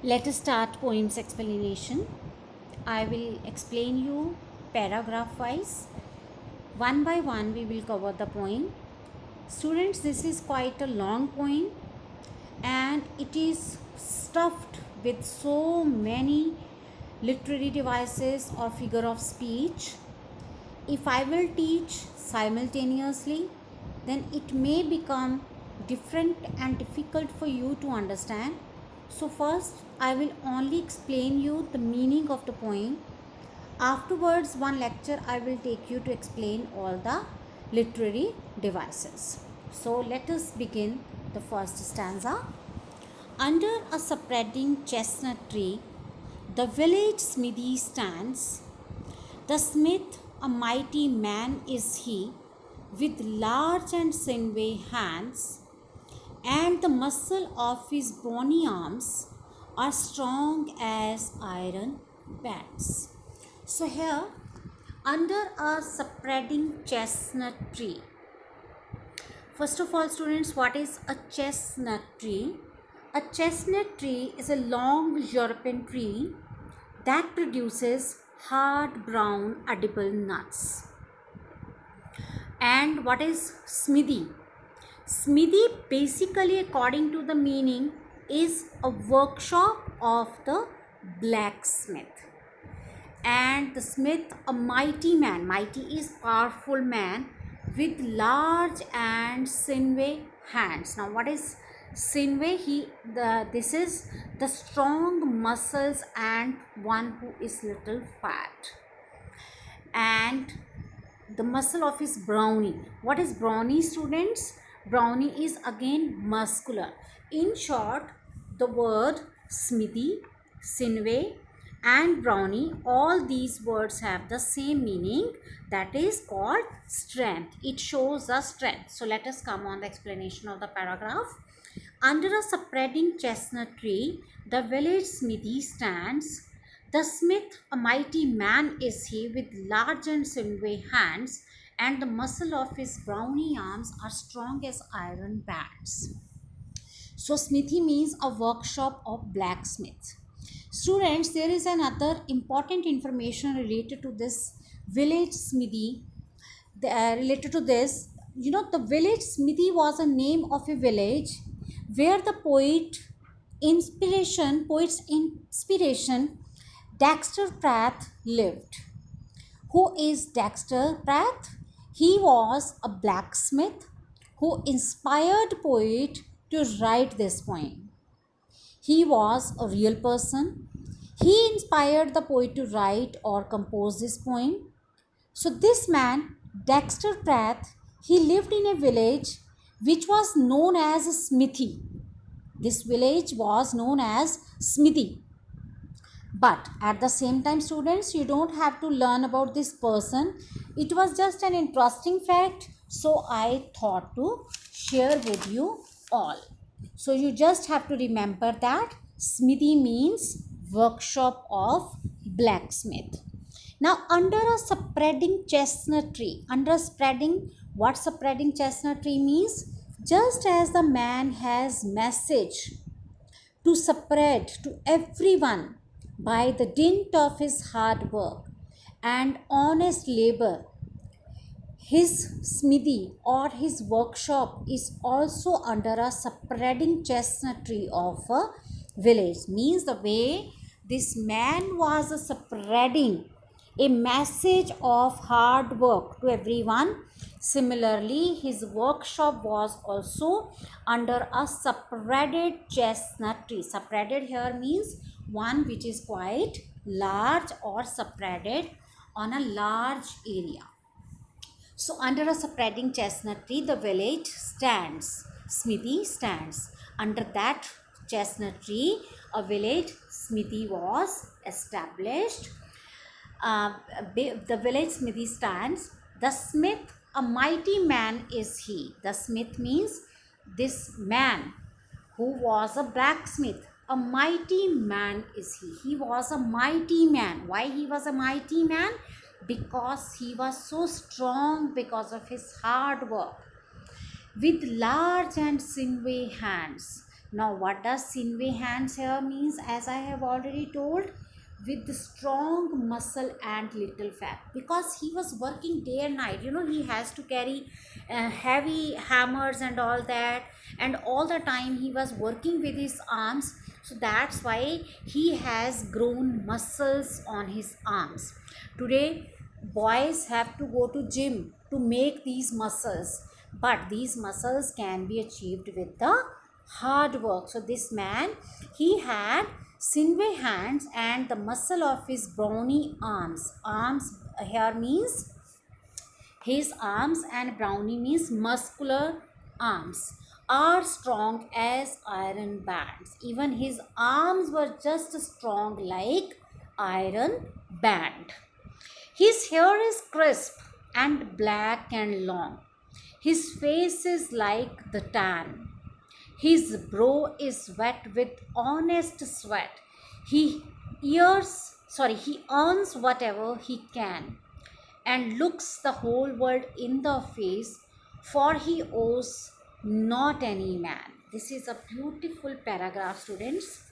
Let us start poems explanation. I will explain you paragraph wise. One by one we will cover the poem. Students, this is quite a long poem and it is stuffed with so many literary devices or figure of speech. If I will teach simultaneously, then it may become different and difficult for you to understand. So first I will only explain you the meaning of the poem. Afterwards, one lecture I will take you to explain all the literary devices. So let us begin the first stanza. Under a spreading chestnut tree, the village smithy stands. The smith, a mighty man is he, with large and sinewy hands, and the muscle of his bony arms are strong as iron bands. So, here, under a spreading chestnut tree. First of all, students, what is a chestnut tree? A chestnut tree is a long European tree that produces hard brown edible nuts. And what is smithy? Smithy, basically, according to the meaning, is a workshop of the blacksmith. And the smith, a mighty man. Mighty is powerful man with large and sinewy hands. Now, what is sinewy? This is the strong muscles and one who is little fat. And the muscle of his brownie. What is brownie, students? Brownie is again muscular. In short, the word smithy, sinewy and brownie, all these words have the same meaning, that is called strength. It shows the strength. So let us come on the explanation of the paragraph. Under a spreading chestnut tree, the village smithy stands. The smith, a mighty man is he, with large and sinewy hands, and the muscle of his brawny arms are strong as iron bands. So, smithy means a workshop of blacksmiths. Students, there is another important information related to this village smithy. Related to this, the village smithy was a name of a village where the poet's inspiration, Dexter Pratt, lived. Who is Dexter Pratt? He was a blacksmith who inspired poet to write this poem. He was a real person. He inspired the poet to write or compose this poem. So this man, Dexter Pratt, he lived in a village which was known as Smithy. This village was known as Smithy. But at the same time, students, you don't have to learn about this person. It was just an interesting fact, so I thought to share with you all. So you just have to remember that smithy means workshop of blacksmith. Now, under a spreading chestnut tree, what spreading chestnut tree means? Just as the man has message to spread to everyone by the dint of his hard work and honest labor, his smithy or his workshop is also under a spreading chestnut tree of a village. Means the way this man was spreading a message of hard work to everyone, similarly his workshop was also under a spreaded chestnut tree. Spreaded here means one which is quite large or spreaded on a large area. So, under a spreading chestnut tree, the village stands. Smithy stands. Under that chestnut tree, a village smithy was established. The village smithy stands. The smith, a mighty man is he. The smith means this man who was a blacksmith. A mighty man is he. He was a mighty man. Why he was a mighty man? Because he was so strong because of his hard work. With large and sinewy hands. Now, what does Sinway hands here means? As I have already told, with the strong muscle and little fat, because he was working day and night. He has to carry heavy hammers and all that, and all the time he was working with his arms. So that's why he has grown muscles on his arms. Today, boys have to go to gym to make these muscles, but these muscles can be achieved with the hard work. So this man, he had sinewy hands and the muscle of his brawny arms. Arms here means his arms, and brawny means muscular arms, are strong as iron bands. Even his arms were just strong like iron band. His hair is crisp and black and long. His face is like the tan. His brow is wet with honest sweat. He earns whatever he can and looks the whole world in the face, for he owes not any man. This is a beautiful paragraph, students.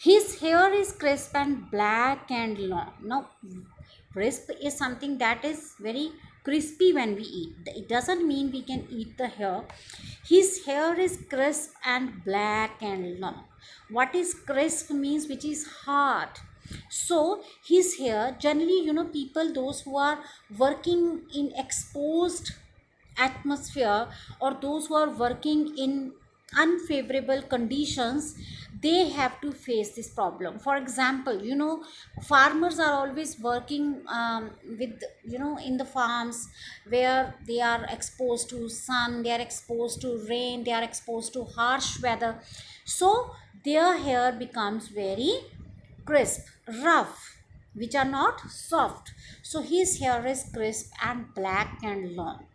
His hair is crisp and black and long. Now, crisp is something that is very crispy when we eat. It doesn't mean we can eat the hair. His hair is crisp and black and long. What is crisp means? Which is hard. So his hair, generally, people, those who are working in exposed atmosphere, or those who are working in unfavorable conditions, they have to face this problem. For example, farmers are always working with, in the farms, where they are exposed to sun, they are exposed to rain, they are exposed to harsh weather. So their hair becomes very crisp, rough, which are not soft. So his hair is crisp and black and long.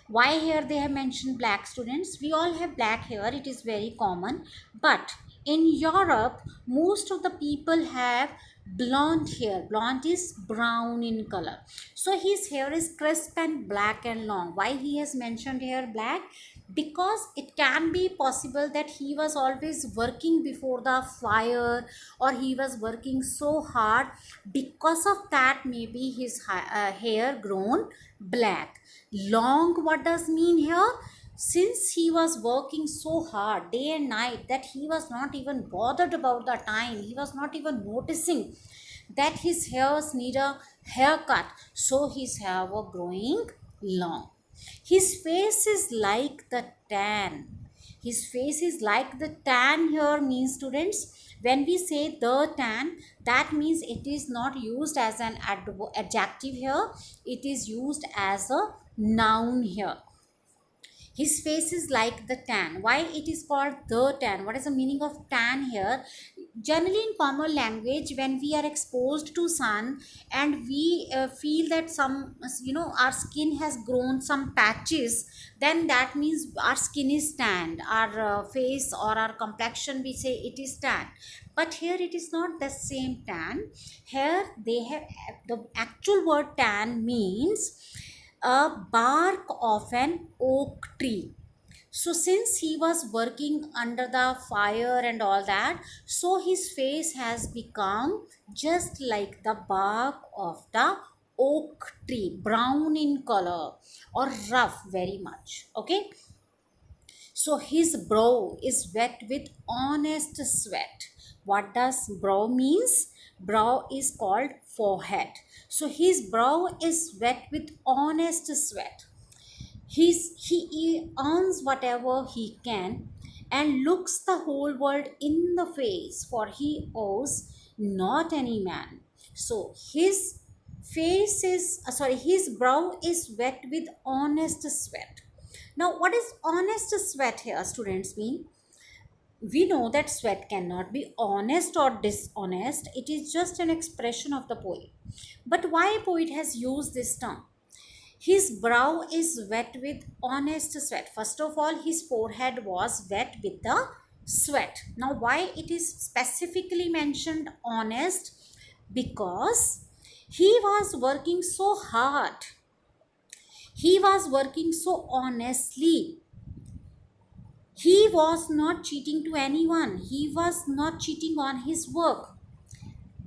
Why here they have mentioned black, students? We all have black hair, it is very common, but in Europe most of the people have blonde hair. Blonde is brown in color. So his hair is crisp and black and long. Why he has mentioned here black? Because it can be possible that he was always working before the fire, or he was working so hard, because of that maybe his hair grown black. Long, what does mean here? Since he was working so hard day and night, that he was not even bothered about the time, he was not even noticing that his hairs need a haircut, so his hair were growing long. His face is like the tan. His face is like the tan here means, students, when we say the tan, that means it is not used as an adjective here, it is used as a noun here. His face is like the tan. Why it is called the tan? What is the meaning of tan here? Generally in common language, when we are exposed to sun and we feel that some, our skin has grown some patches, then that means our skin is tanned. Our face or our complexion, we say it is tan. But here it is not the same tan. Here they have, the actual word tan means a bark of an oak tree. So since he was working under the fire and all that, so his face has become just like the bark of the oak tree, brown in color or rough very much. Okay. So his brow is wet with honest sweat. What does brow means? Brow is called forehead. So his brow is wet with honest sweat. He earns whatever he can and looks the whole world in the face, for he owes not any man. So his brow is wet with honest sweat. Now, what is honest sweat here, students, mean? We know that sweat cannot be honest or dishonest. It is just an expression of the poet. But why poet has used this term? His brow is wet with honest sweat. First of all, his forehead was wet with the sweat. Now, why it is specifically mentioned honest? Because he was working so hard. He was working so honestly. He was not cheating to anyone, he was not cheating on his work.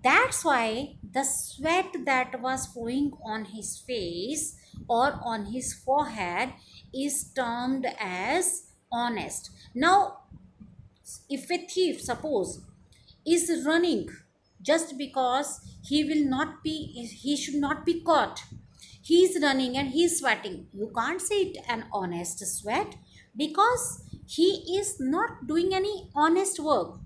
That's why the sweat that was flowing on his face or on his forehead is termed as honest. Now, if a thief, suppose, is running just because he should not be caught, he is running and he is sweating, you can't say it an honest sweat, because he is not doing any honest work,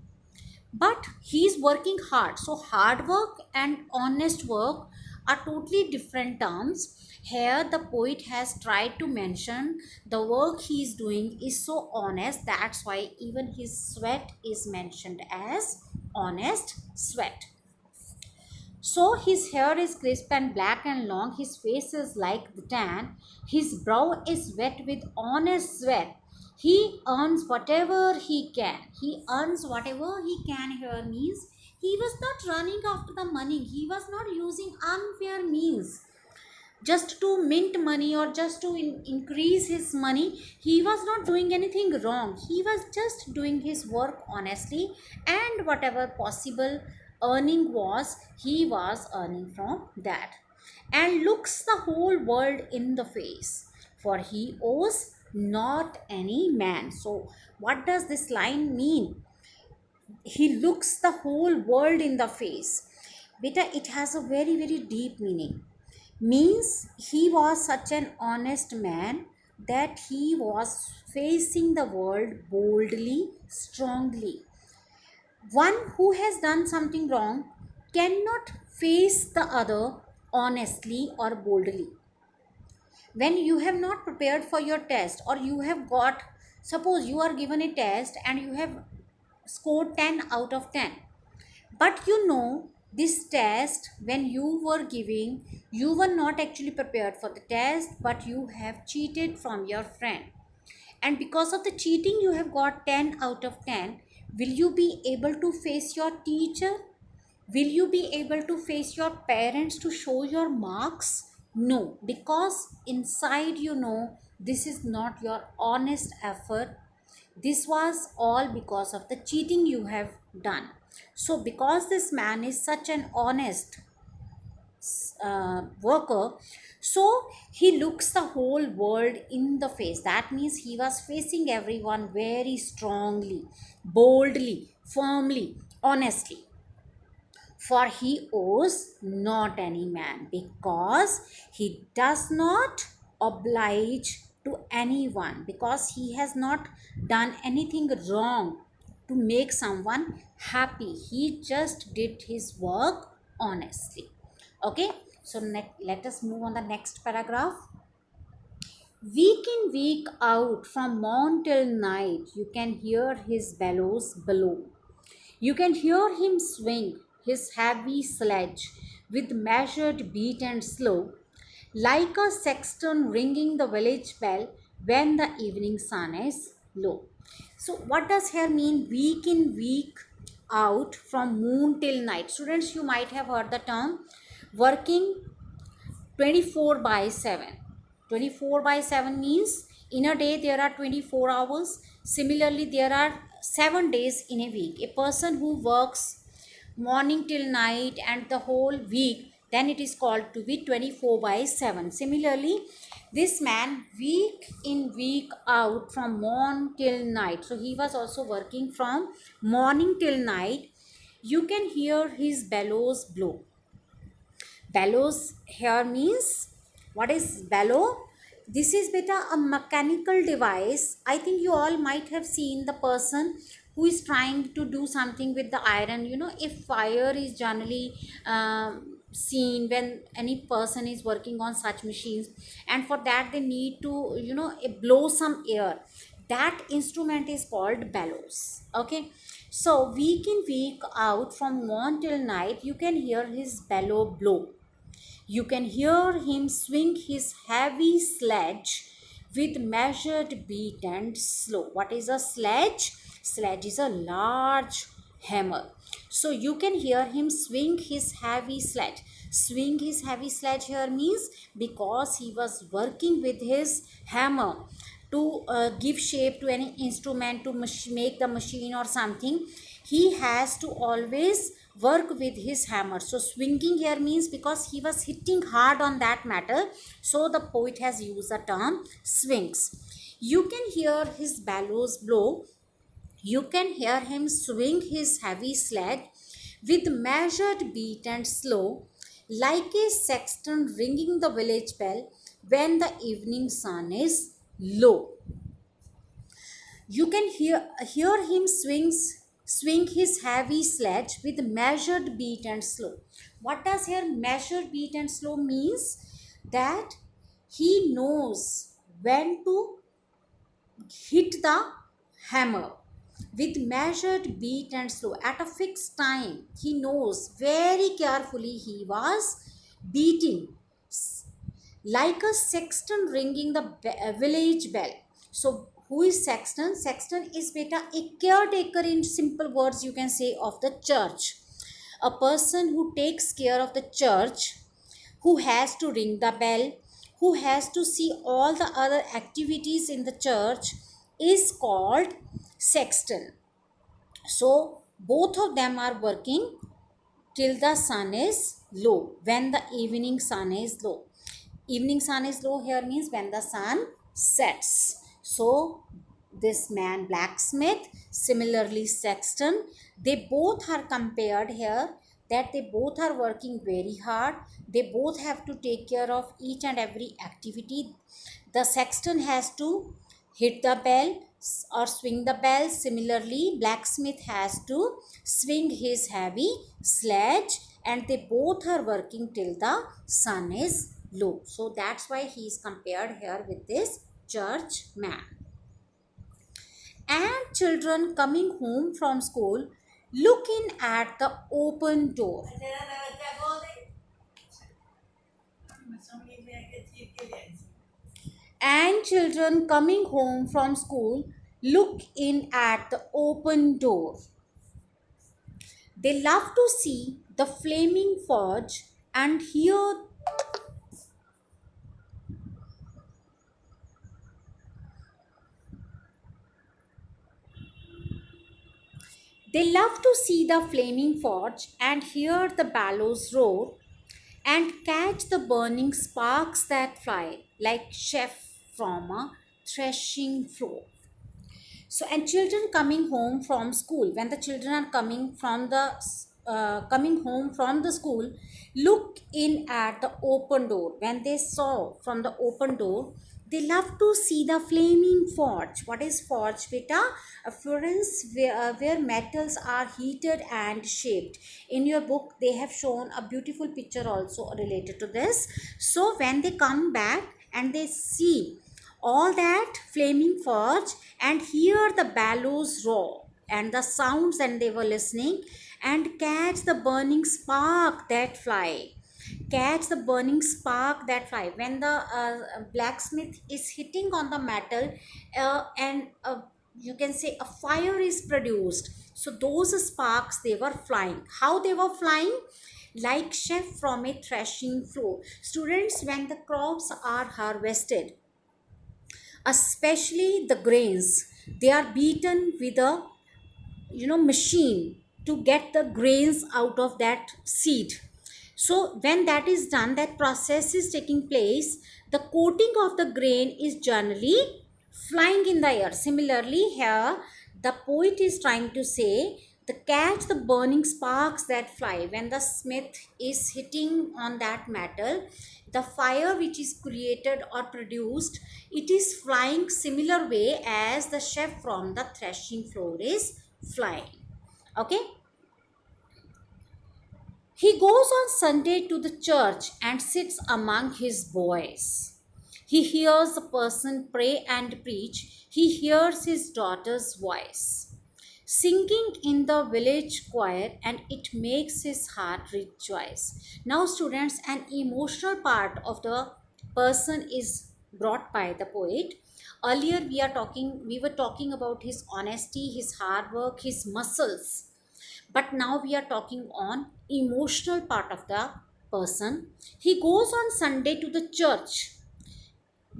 but he is working hard. So hard work and honest work are totally different terms. Here the poet has tried to mention the work he is doing is so honest, that's why even his sweat is mentioned as honest sweat. So his hair is crisp and black and long, his face is like the tan, his brow is wet with honest sweat. He earns whatever he can. He earns whatever he can here means he was not running after the money. He was not using unfair means just to mint money or just to increase his money. He was not doing anything wrong, he was just doing his work honestly, and whatever possible earning was, he was earning from that, and looks the whole world in the face, for he owes not any man. So what does this line mean? He looks the whole world in the face. Beta, it has a very very deep meaning. Means he was such an honest man that he was facing the world boldly, strongly. One who has done something wrong cannot face the other honestly or boldly. When you have not prepared for your test, or you have got, suppose you are given a test and you have scored 10 out of 10, but you know this test, when you were giving, you were not actually prepared for the test, but you have cheated from your friend, and because of the cheating you have got 10 out of 10. Will you be able to face your teacher? Will you be able to face your parents to show your marks? No, because inside you know this is not your honest effort. This was all because of the cheating you have done. So, because this man is such an honest worker, so he looks the whole world in the face. That means he was facing everyone very strongly, boldly, firmly, honestly, for he owes not any man, because he does not oblige to anyone, because he has not done anything wrong to make someone happy. He just did his work honestly. Okay, so let us move on the next paragraph. Week in, week out, from morn till night, you can hear his bellows below. You can hear him swing his heavy sledge with measured beat and slow, like a sexton ringing the village bell when the evening sun is low. So, what does here mean? Week in, week out, from moon till night. Students, you might have heard the term working 24 by 7. 24 by 7 means in a day there are 24 hours. Similarly, there are 7 days in a week. A person who works morning till night and the whole week, then it is called to be 24 by 7. Similarly, this man week in, week out, from morn till night. So he was also working from morning till night. You can hear his bellows blow. Bellows here means, what is bellow? This is beta a mechanical device. I think you all might have seen the person who is trying to do something with the iron. You know, if fire is generally seen when any person is working on such machines, and for that they need to, you know, blow some air. That instrument is called bellows. Okay, so week in, week out, from morn till night, you can hear his bellow blow. You can hear him swing his heavy sledge with measured beat and slow. What is a sledge? Sledge is a large hammer. So you can hear him swing his heavy sledge. Swing his heavy sledge here means because he was working with his hammer. to give shape to any instrument, to make the machine or something, he has to always work with his hammer. So swinging here means because he was hitting hard on that metal, so the poet has used the term swings. You can hear his bellows blow. You can hear him swing his heavy sledge with measured beat and slow, like a sexton ringing the village bell when the evening sun is low. You can hear him swing his heavy sledge with measured beat and slow. What does here measured beat and slow means? That he knows when to hit the hammer with measured beat and slow at a fixed time. He knows very carefully he was beating, like a sexton ringing the village bell. So who is sexton? Sexton is beta a caretaker, in simple words you can say, of the church. A person who takes care of the church, who has to ring the bell, who has to see all the other activities in the church, is called sexton. So both of them are working till the sun is low, when the evening sun is low. Evening sun is low here means when the sun sets. So this man blacksmith, similarly sexton, they both are compared here, that they both are working very hard. They both have to take care of each and every activity. The sexton has to hit the bell or swing the bell. Similarly, blacksmith has to swing his heavy sledge, and they both are working till the sun is low. So that's why he is compared here with this church man. And children coming home from school look in at the open door. And children coming home from school look in at the open door. They love to see the flaming forge and hear they love to see the flaming forge and hear the bellows roar and catch the burning sparks that fly like chef from a threshing floor. So, and children coming home from school, when the children are coming home from the school, look in at the open door. When they saw from the open door, they love to see the flaming forge. What is forge, beta? A furnace where metals are heated and shaped. In your book, they have shown a beautiful picture also related to this. So when they come back and they see all that flaming forge and hear the bellows roar and the sounds, and they were listening, and catch the burning spark that fly, catch the burning spark that fly when the blacksmith is hitting on the metal, and you can say a fire is produced. So those sparks, they were flying. How they were flying? Like chef from a threshing floor. Students, when the crops are harvested, especially the grains, they are beaten with a machine to get the grains out of that seed. So when that is done, that process is taking place, the coating of the grain is generally flying in the air. Similarly here, the poet is trying to say, the catch the burning sparks that fly when the smith is hitting on that metal, the fire which is created or produced, it is flying similar way as the chef from the threshing floor is flying. Okay. He goes on Sunday to the church and sits among his boys. He hears the person pray and preach. He hears his daughter's voice singing in the village choir, and it makes his heart rejoice. Now, students, an emotional part of the person is brought by the poet. Earlier, we were talking about his honesty, his hard work, his muscles, but now we are talking on emotional part of the person. He goes on Sunday to the church.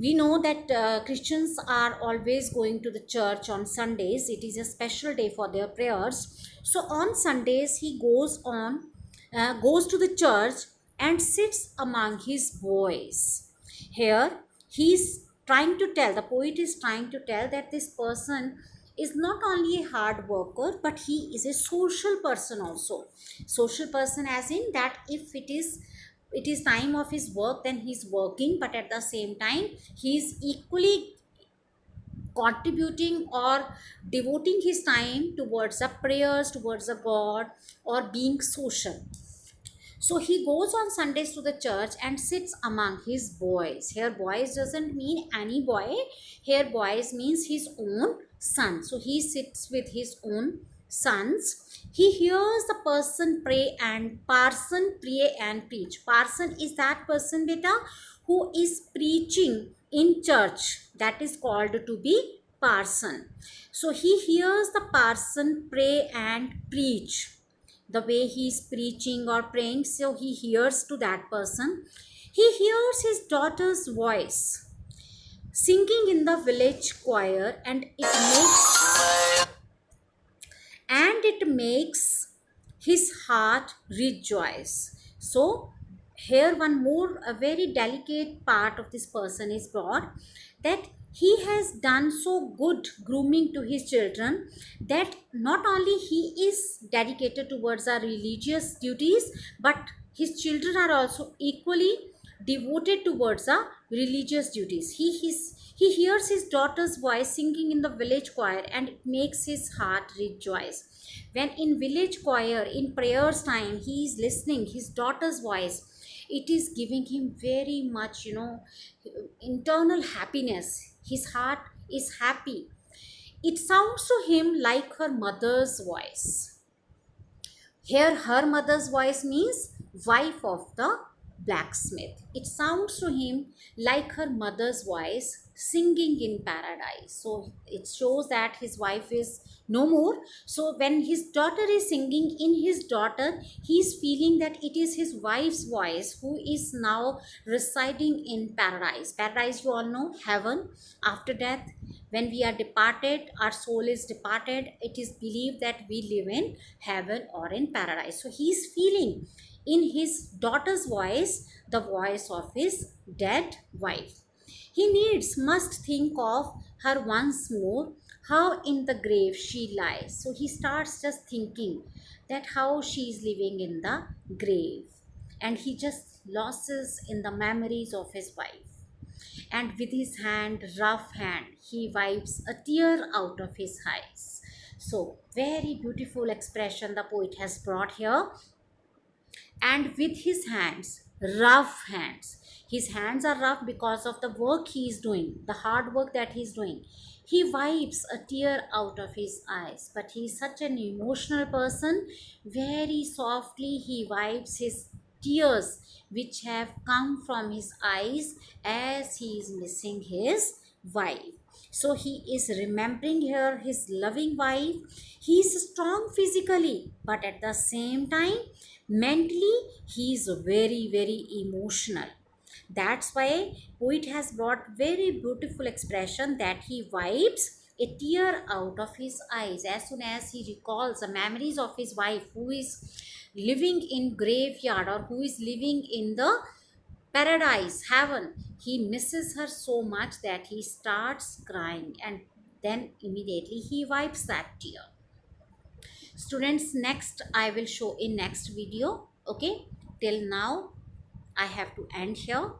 We know that Christians are always going to the church on Sundays. It is a special day for their prayers. So on Sundays he goes to the church and sits among his boys. Here he's trying to tell, the poet is trying to tell, that this person is not only a hard worker, but he is a social person also. Social person as in that if it is time of his work, then he's working, but at the same time he's equally contributing or devoting his time towards the prayers, towards the God, or being social. So he goes on Sundays to the church and sits among his boys. Here, boys doesn't mean any boy. Here, boys means his own son. So he sits with his own sons. He hears the parson pray and preach. Parson is that person, beta, who is preaching in church. That is called to be parson. So he hears the parson pray and preach, the way he is preaching or praying. So he hears to that person. He hears his daughter's voice singing in the village choir, and it makes his heart rejoice. So here one more a very delicate part of this person is brought, that he has done so good grooming to his children, that not only he is dedicated towards our religious duties, but his children are also equally devoted towards our religious duties. He hears his daughter's voice singing in the village choir, and it makes his heart rejoice. When in village choir, in prayers time, he is listening his daughter's voice, it is giving him very much, internal happiness. His heart is happy. It sounds to him like her mother's voice. Here, her mother's voice means wife of the blacksmith. It sounds to him like her mother's voice singing in paradise. So it shows that his wife is no more. So when his daughter is singing in his daughter, he is feeling that it is his wife's voice who is now residing in paradise. Paradise, you all know, heaven. After death, when we are departed, our soul is departed, it is believed that we live in heaven or in paradise. So he is feeling in his daughter's voice the voice of his dead wife. He must think of her once more, how in the grave she lies. So he starts just thinking that how she is living in the grave, and he just loses in the memories of his wife. And with his rough hand, he wipes a tear out of his eyes. So, very beautiful expression the poet has brought here. And with his rough hands, his hands are rough because of the work he is doing, the hard work that he is doing. He wipes a tear out of his eyes, but he is such an emotional person. Very softly he wipes his tears which have come from his eyes as he is missing his wife. So he is remembering here his loving wife. He is strong physically, but at the same time, mentally, he is very, very emotional. That's why poet has brought very beautiful expression that he wipes a tear out of his eyes as soon as he recalls the memories of his wife who is living in graveyard or who is living in the paradise, heaven. He misses her so much that he starts crying, and then immediately he wipes that tear. Students, next I will show in next video. Okay, till now I have to end here.